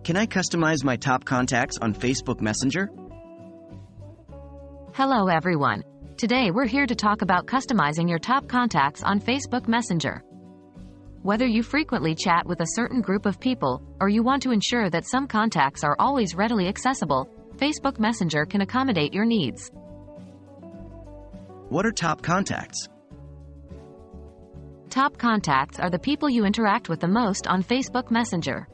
Can I customize my top contacts on Facebook Messenger? Hello everyone. Today we're here to talk about customizing your top contacts on Facebook Messenger. Whether you frequently chat with a certain group of people, or you want to ensure that some contacts are always readily accessible, Facebook Messenger can accommodate your needs. What are top contacts? Top contacts are the people you interact with the most on Facebook Messenger.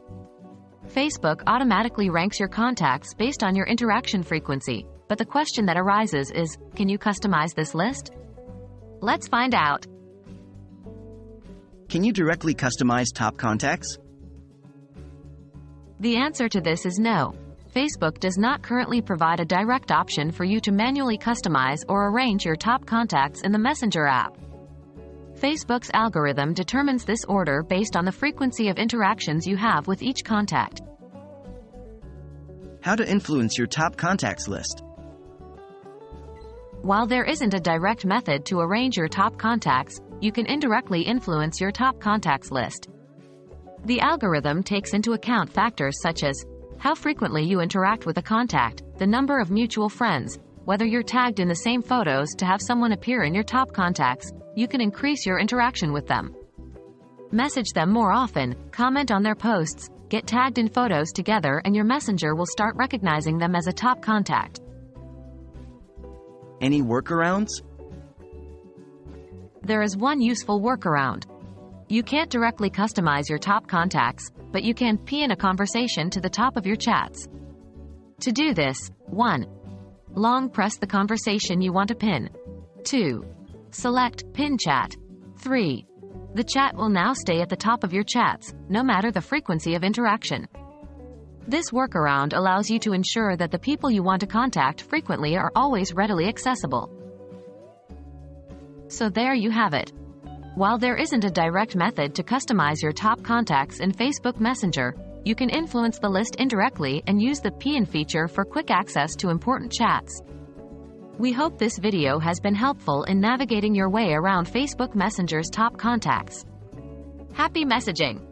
Facebook automatically ranks your contacts based on your interaction frequency, but the question that arises is, can you customize this list? Let's find out. Can you directly customize top contacts? The answer to this is no. Facebook does not currently provide a direct option for you to manually customize or arrange your top contacts in the Messenger app. Facebook's algorithm determines this order based on the frequency of interactions you have with each contact. How to influence your top contacts list? While there isn't a direct method to arrange your top contacts, you can indirectly influence your top contacts list. The algorithm takes into account factors such as how frequently you interact with a contact, the number of mutual friends, whether you're tagged in the same photos to have someone appear in your top contacts. You can increase your interaction with them. Message them more often, comment on their posts, get tagged in photos together, and your messenger will start recognizing them as a top contact. Any workarounds? There is one useful workaround. You can't directly customize your top contacts, but you can pin a conversation to the top of your chats. To do this, 1. Long press the conversation you want to pin. 2. Select Pin Chat. 3. The chat will now stay at the top of your chats, no matter the frequency of interaction. This workaround allows you to ensure that the people you want to contact frequently are always readily accessible. So there you have it. While there isn't a direct method to customize your top contacts in Facebook Messenger, you can influence the list indirectly and use the pin feature for quick access to important chats. We hope this video has been helpful in navigating your way around Facebook Messenger's top contacts. Happy messaging!